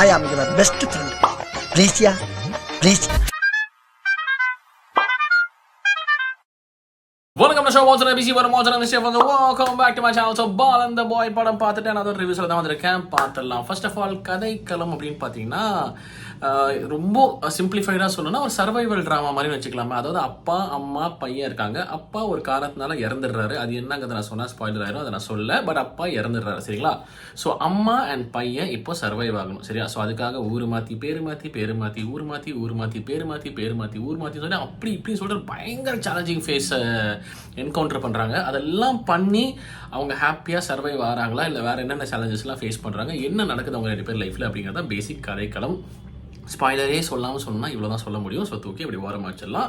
I am your best friend. ப்ளீஸ்யா, please. வணக்கம் நான் ஷோபால் பிசி வர மோஜன ஷேஃப் வந்து welcome back to my channel. So பால் அந்த பாய் படம் பார்த்துட்டு நான் ஒரு ரிவ்யூஸில் தான் வந்திருக்கேன். பார்த்துடலாம். ஃபர்ஸ்ட் ஆஃப் ஆல் கதைக்களம் அப்படின்னு பார்த்தீங்கன்னா ரொம்ப சிம்பிளிஃபைடாக சொல்லணும்னா ஒரு சர்வைவல் ட்ராமா மாதிரி வச்சுக்கலாமா. அதாவது அப்பா அம்மா பையன் இருக்காங்க. அப்பா ஒரு காரணத்தினால இறந்துடுறாரு. அது என்னங்கிறத நான் சொன்னால் ஸ்பாயிலர் ஆயிரும், அதை நான் சொல்ல. பட் அப்பா இறந்துடுறாரு, சரிங்களா. ஸோ அம்மா அண்ட் பையன் இப்போ சர்வைவ் ஆகணும், சரியா. ஸோ அதுக்காக ஊர் மாற்றி பேர் மாற்றி பேர் மாற்றி ஊர் மாற்றி ஊர் மாற்றி பேர் மாற்றி பேர் மாற்றி ஊர் மாற்றி சொல்லி அப்படி இப்படின்னு சொல்லிட்டு பயங்கர சேலஞ்சிங் ஃபேஸை என்கவுண்டர் பண்ணுறாங்க. அதெல்லாம் பண்ணி அவங்க ஹாப்பியாக சர்வைவ் ஆகிறாங்களா இல்லை வேறு என்னென்ன சேலஞ்சஸ்லாம் ஃபேஸ் பண்ணுறாங்க, என்ன நடக்குது அவங்க 2 பேர் லைஃப்பில் அப்படிங்கிறத பேசிக் கதைக்களம். ஸ்பாய்லரே சொல்லாமல் சொன்னால் இவ்வளோ தான் சொல்ல முடியும். ஸோ தூக்கி இப்படி ஓரமாக வச்சிடலாம்.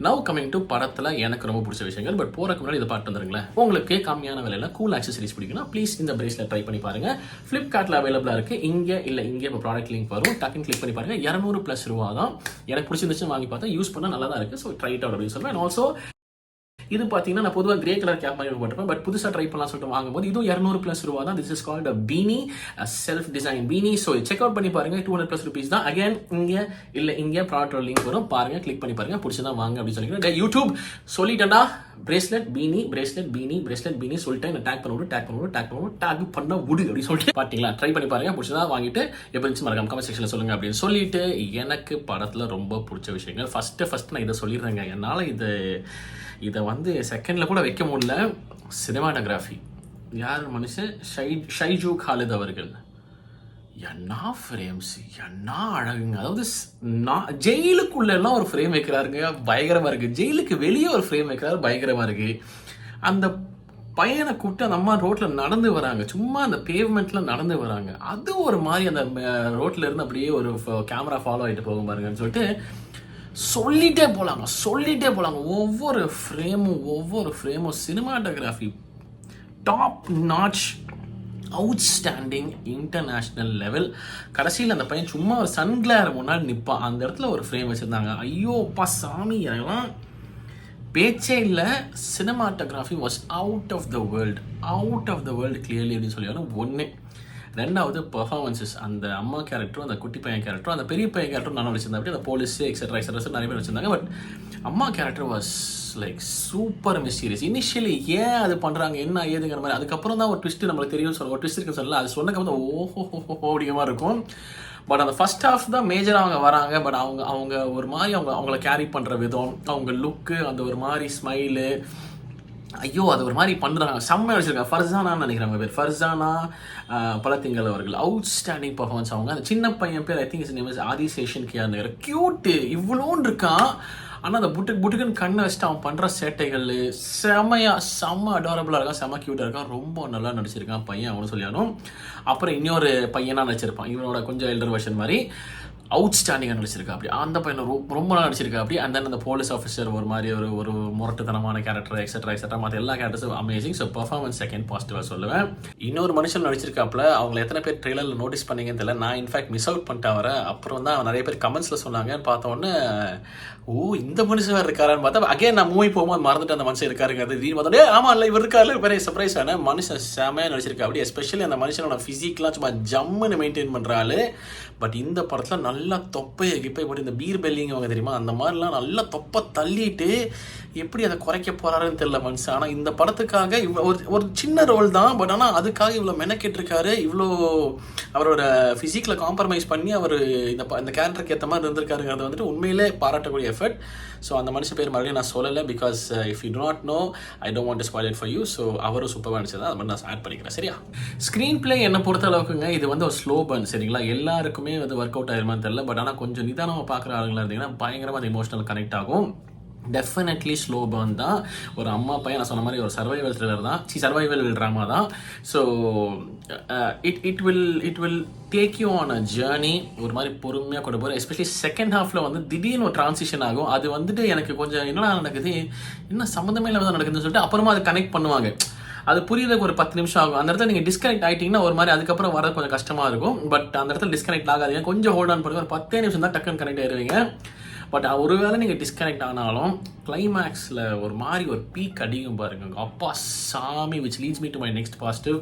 நவ் கமிங் டு படத்தில் எனக்கு ரொம்ப பிடிச்ச விஷயங்கள். பட் போகிறக்கு முன்னாடி இதை பார்த்து வந்துருங்களேன். உங்களுக்கு கம்மியான விலையில் கூல் ஆக்சசரிஸ் பிடிக்குன்னா ப்ளீஸ் இந்த பிரேஸ்லெட் ட்ரை பண்ணி பாருங்கள். ஃப்ளிப்கார்ட்டில் அவைலபிளாக இருக்குது. இங்கே இல்லை இங்கே இப்போ ப்ராடக்ட் லிங்க் வரும், டக்குன்னு கிளிக் பண்ணி பாருங்கள். 200+ ரூபா தான். எனக்கு பிடிச்சிருந்துச்சு, வாங்கி பார்த்தா யூஸ் பண்ணால் நல்லா தான் இருக்குது. ஸோ ட்ரை இட் அவுட் அப்படின்னு சொல்லுவேன். ஆல்சோ இது பார்த்தீங்கன்னா நான் பொதுவாக கிரே கலர் கேப் மாதிரி போட்டிருப்பேன். பட் புதுசாக ட்ரை பண்ணலாம் சொல்லிட்டு வாங்கும்போது இதுவும் 200+ ரூபா தான். This is called பீனி, self design பீனி. So check out பண்ணி பாருங்க. 200+ rupees தான். அகைன் இங்கே இல்லை இங்கே ப்ராடக்ட் லிங்க் வரும், பாருங்க, கிளிக் பண்ணி பாருங்க, பிடிச்சதான் வாங்க அப்படின்னு சொல்லிக்கிறேன். யூடியூப் சொல்லிட்டேன்டா, bracelet beanie bracelet beanie bracelet beanie சொல்லிட்டேன். டேக் பண்ண விடு அப்படின்னு சொல்லிட்டு பார்த்தீங்களா. ட்ரை பண்ணி பாருங்க, பிடிச்சதா வாங்கிட்டு எப்படி இருந்துச்சு மறக்காம கமெண்ட் செக்ஷனில் சொல்லுங்க அப்படின்னு சொல்லிட்டு எனக்கு படத்தில் ரொம்ப பிடிச்ச விஷயங்கள் ஃபர்ஸ்ட் நான் இதை சொல்லிடுறேங்க. என்னால் இதை வந்து செகண்டில் கூட வைக்க முடியல. சினிமாட்டோகிராஃபி யார் மனுஷன், ஷைஜூ காலித் அவர்கள். என்ன ஃப்ரேம்ஸ், என்ன அழகுங்க. அதாவது ஜெயிலுக்குள்ளெல்லாம் ஒரு ஃப்ரேம் வைக்கிறாருங்க, பயங்கரமாக இருக்குது. ஜெயிலுக்கு வெளியே ஒரு ஃப்ரேம் வைக்கிறாரு, பயங்கரமாக இருக்குது. அந்த பையனை கூப்பிட்டு அந்த அம்மா ரோட்டில் நடந்து வராங்க, சும்மா அந்த பேவ்மெண்ட்டில் நடந்து வராங்க. அது ஒரு மாதிரி அந்த ரோட்டில் இருந்து அப்படியே ஒரு கேமரா ஃபாலோ ஆகிட்டு போகும் பாருங்கன்னு சொல்லிட்டு சொல்லிட்டே போகலாங்க. ஒவ்வொரு ஃப்ரேமும் cinematography top notch, outstanding, international level. கடைசியில் அந்த பையன் சும்மா ஒரு சன்கிளேர் முன்னாடி நிற்பான், அந்த இடத்துல ஒரு ஃப்ரேம் வச்சுருந்தாங்க. ஐயோ அப்பா சாமி, எனக்குலாம் பேச்சே இல்லை. Cinematography was out of the world clearly அப்படின்னு சொல்லி ஒன்று. ரெண்டாவது பர்ஃபார்மன்ஸஸ். அந்த அம்மா கேரக்டரும் அந்த குட்டி பையன் கேரக்டரும் அந்த பெரிய பையன் கேரக்டரும் நான் வச்சிருந்தேன். அப்படி அந்த போலீஸ் எக்ஸெட்ரா நிறைய பேர் வச்சிருந்தாங்க. பட் அம்மா character was like super mysterious. Initially ஏன் அது பண்ணுறாங்க என்ன ஏதுங்கிற மாதிரி, அதுக்கப்புறம் தான் ஒரு ட்விஸ்ட் நம்மளுக்கு தெரியும். ஒரு ட்விஸ்ட் இருக்குன்னு சொல்லலாம். அது சொன்னக்கு வந்து ஓஹோ அப்படிங்கிற மாதிரி இருக்கும். பட் அந்த ஃபர்ஸ்ட் ஹாஃப் தான் மேஜராக அவங்க வராங்க. பட் அவங்க ஒரு மாதிரி அவங்கள கேரி பண்ணுற விதம், அவங்க லுக்கு, அந்த ஒரு மாதிரி ஸ்மைலு, ஐயோ அது ஒரு மாதிரி பண்ணுறாங்க. செம்மையாக வச்சுருக்காங்க. ஃபர்சானான்னு நினைக்கிறாங்க பேர், ஃபர்சானா பலத்திங்கள் அவர்கள். Outstanding performance. அவங்க அந்த சின்ன பையன் பேர் I think is name is Adiseshan கேர். க்யூட்டு இவ்வளோன்னு இருக்கான். ஆனால் அந்த புட்டுக்குன்னு கண்ணை வச்சுட்டு அவன் பண்ணுற சேட்டைகள் செம்ம அடாரபுளாக இருக்கான், செம்ம க்யூட்டாக இருக்கான். ரொம்ப நல்லா நடிச்சிருக்கான் பையன் அவனு சொல்லியானும். அப்புறம் இன்னொரு பையனாக நடிச்சிருப்பான், இவனோட கொஞ்சம் எல்டர் வெர்ஷன் மாதிரி. அவுட்ஸ்டாண்டிங்காக நடிச்சிருக்கா அப்படி. அந்த பையனை ரொம்ப நல்லா நடிச்சிருக்கா அப்படி. அண்ட் தென் அந்த போலீஸ் ஆஃபீஸர் ஒரு மாதிரி ஒரு முரட்டுத்தனமான கேரக்டர் எக்ஸெட்ரா மற்ற எல்லா கேரக்டர்ஸும் அமேசிங். ஸோ பர்ஃபார்மன்ஸ் செகண்ட் பாசிட்டிவாக சொல்லுவேன். இன்னொரு மனுஷன் நடிச்சிருக்காப்புல, அவங்களை எத்தனை பேர் ட்ரெய்லரில் நோட்டீஸ் பண்ணீங்கன்னு தெரியல. நான் இன்ஃபேக்ட் மிஸ் அவுட் பண்ணிட்டேன் வர. அப்புறம் தான் நிறைய பேர் கமெண்ட்ஸில் சொன்னாங்கன்னு பார்த்தோன்னே இந்த மனுஷன் வேறு இருக்காரான்னு பார்த்தா அகைன் நான் மூவி போகும்போது மறந்துட்டு அந்த மனுஷன் இருக்காருங்கிறது திடீர்னு பார்த்தோன்னே ஆமாம் இல்லை இவர் இருக்காரு, பெரிய சர்ப்ரைஸ் ஆன மனுஷன் செமையாக நடிச்சிருக்கா அப்படி. எஸ்பெஷலி அந்த மனுஷனோட ஃபிசிக்லாம் சும்மா ஜம்முன்னு மெயின்டைன் பண்ணுறாள். பட் இந்த படத்தில் நல்லா தொப்பையை போட்டு இந்த பீர் பெல்லிங் அவங்க தெரியுமா, அந்த மாதிரிலாம் நல்லா தொப்பை தள்ளிட்டு எப்படி அதை குறைக்க போகிறாருன்னு தெரியல மனுஷன். ஆனால் இந்த படத்துக்காக ஒரு சின்ன ரோல் தான். பட் ஆனால் அதுக்காக இவ்வளோ மெனக்கெட்டிருக்காரு, இவ்வளோ அவரோட ஃபிசிக்கில் காம்ப்ரமைஸ் பண்ணி அவர் இந்த கேரக்டருக்கு ஏற்ற மாதிரி இருந்திருக்காருங்கிறது வந்துட்டு உண்மையிலே பாராட்டக்கூடிய எஃபர்ட். ஸோ அந்த மனுஷன் பேர் மறுபடியும் நான் சொல்லலை, because if you do not know I don't want to spoil it for you. So அவரும் சூப்பராக நடிச்சதான் அது மாதிரி நான் ஆட் பண்ணிக்கிறேன், சரியா. ஸ்க்ரீன் பிளே என்னை பொறுத்த அளவுக்குங்க இது வந்து ஒரு ஸ்லோ பர்ன், சரிங்களா. எல்லாருக்குமே வந்து ஒர்க் அவுட் ஆயிருமான்னு தெரியல. பட் ஆனால் கொஞ்சம் நிதானமாக பார்க்குற ஆளுங்களாக இருந்தீங்கன்னா பயங்கரமாக அது இமோஷனல் கனெக்ட் ஆகும். டெஃபினெட்லி ஸ்லோ பர்ன் தான். ஒரு அம்மா பையன் நான் சொன்ன மாதிரி ஒரு சர்வைவல் த்ரில்லர் தான், சர்வைவல் ட்ராமா தான். So it will take you on a journey. ஒரு மாதிரி பொறுமையாக கொண்டு போகிறேன். எஸ்பெஷலி செகண்ட் ஹாஃபில் வந்து திடீர்னு ஒரு ட்ரான்சிஷன் ஆகும். அது வந்துட்டு எனக்கு கொஞ்சம் என்னடா நடக்குது, என்ன சம்மந்தமே இல்லாமல் நடக்குதுன்னு சொல்லிட்டு அப்புறமா அது கனெக்ட் பண்ணுவாங்க. அது புரியுறதுக்கு ஒரு 10 நிமிஷம் ஆகும். அந்த இடத்துல நீங்கள் டிஸ்கனெக்ட் ஆகிட்டீங்கன்னா ஒரு மாதிரி அதுக்கப்புறம் வர கொஞ்சம் கஷ்டமாக இருக்கும். பட் அந்த இடத்துல டிஸ்கனெக்ட் ஆகாதீங்க, கொஞ்சம் ஹோல்ட் ஆன் பண்ணுங்க. ஒரு 10 நிமிஷம் தான் டக்குன்னு கனெக்ட் ஆயிடுவீங்க. பட் ஒருவேளை நீங்கள் டிஸ்கனெக்ட் ஆனாலும் கிளைமேக்ஸில் ஒரு மாதிரி ஒரு பீக் அடிக்கும் பாருங்க, அப்பா சாமி, which leads me to my next positive.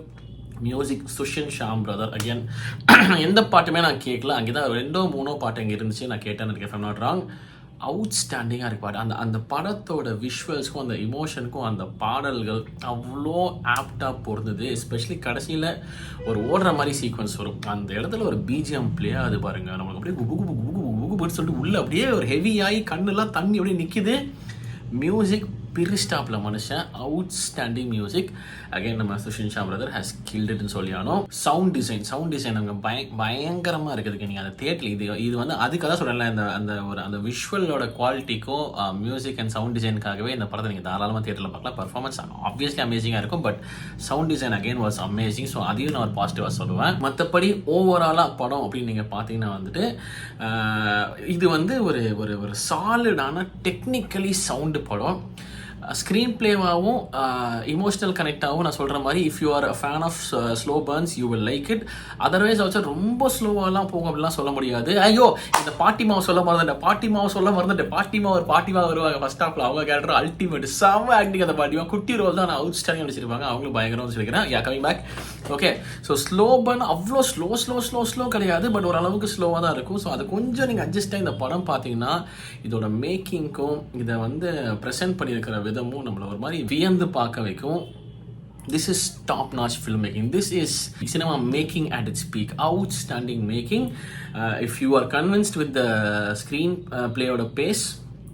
Music Sushin Shyam brother. Again எந்த பாட்டுமே நான் கேட்கல, அங்கே தான் 2-3 பாட்டு இங்கே இருந்துச்சு, நான் கேட்டேன்னு இருக்கேன். இஃப் ஐம் நாட் ராங், அவுட்ஸ்டாண்டிங்காக இருக்கு பாட்டு. அந்த படத்தோட விஷுவல்ஸ்க்கும் அந்த இமோஷனுக்கும் அந்த பாடல்கள் அவ்வளோ ஆப்டாக பொருந்தது. எஸ்பெஷலி கடைசியில் ஒரு ஓடுற மாதிரி சீக்வன்ஸ் வரும், அந்த இடத்துல ஒரு பிஜிஎம் பிளே அது பாருங்கள், நம்மளுக்கு அப்படியே குபு குபு குபு குபு குபுன்னு சொல்லிட்டு உள்ளே அப்படியே ஒரு ஹெவியாகி கண்ணெல்லாம் தண்ணி அப்படியே நிற்கிது. மியூசிக் பிரிஸ்டாப்ல மனுஷன், அவுட்ஸ்டாண்டிங் மியூசிக். அகைன் நம்ம சுஷின் ஷாம் பிரதர் ஹேஸ் கில்டுன்னு சொல்லியானோ. சவுண்ட் டிசைன் அங்கே பயங்கரமாக இருக்குதுக்கு. நீங்கள் அந்த தேட்டரில் இது வந்து அதுக்காக தான் சொல்லலை, அந்த விஷுவலோட குவாலிட்டிக்கும் மியூசிக் அண்ட் சவுண்ட் டிசைனுக்காகவே இந்த படத்தை நீங்கள் தாராளமாக தேட்டரில் பார்க்கலாம். பர்ஃபார்மன்ஸ் ஆப்வியஸ்லி அமேசிங்காக இருக்கும், but sound design again was amazing. So அதையும் நான் ஒரு பாசிட்டிவாக சொல்லுவேன். மற்றபடி ஓவராலாக படம் அப்படின்னு நீங்கள் பார்த்தீங்கன்னா வந்துட்டு இது வந்து ஒரு சாலிடான டெக்னிக்கலி சவுண்டு படம். ஸ்க்ரீன் பிளேவாகவும் இமோஷனல் கனெக்டாகவும் நான் சொல்கிற மாதிரி, if you are a fan of slow burns you will like it. Otherwise also ரொம்ப ஸ்லோவாலாம் போகும் அப்படிலாம் சொல்ல முடியாது. ஐயோ இந்த பாட்டிமாவை சொல்ல மறந்துட்டேன், பாட்டிமா வருவாங்க ஃபர்ஸ்ட் ஹாஃப்ல. அவங்க கேரக்டர் அல்டிமேட், செம ஆக்டிங். அந்த பாட்டிமா குட்டி ரோல் தான், நான் அவுட் ஸ்டாண்டிங் நடிச்சிருப்பாங்க, அவங்களும் பயங்கரம்னு சொல்லிக்கிறேன். Ya coming back. Okay, so slow burn அவ்வளோ ஸ்லோ கிடையாது, பட் ஓரளவுக்கு ஸ்லோவாக தான் இருக்கும். ஸோ அது கொஞ்சம் நீங்கள் அட்ஜஸ்டாக இந்த படம் பார்த்தீங்கன்னா இதோட மேக்கிங்க்கும் இதை வந்து ப்ரெசென்ட் பண்ணியிருக்கிற விதமும் நம்மளை ஒரு மாதிரி வியந்து பார்க்க வைக்கும். This is top-notch filmmaking. This is cinema making at its peak. Outstanding making. If you are convinced with the screen play or the pace,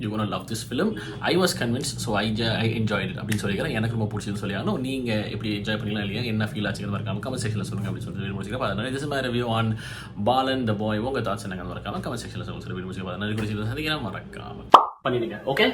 you're gonna love this film. I was convinced, so I enjoyed it. அப்படின்னு சொல்லிக்கிறேன். எனக்கு ரொம்ப பிடிச்சதுன்னு சொல்லியானோ. நீங்கள் எப்படி enjoy பண்ணீங்களா இல்லையா, என்ன ஃபீல் ஆச்சுன்னு மறக்காம கமெண்ட் செக்ஷனில் சொல்லுங்கள் அப்படின்னு சொல்லிட்டு முடிச்சுக்கிறேன். அதனால this is my review on Balan the Boy. உங்கள் தாட்ஸ் என்ன மறக்காம கமெண்ட் செக்ஷனில் சொல்லுங்கள். முடிச்சுக்கிறேன். அதனால சந்திக்கிறேன், மறக்காம பண்ணிடுங்க. ஓகே.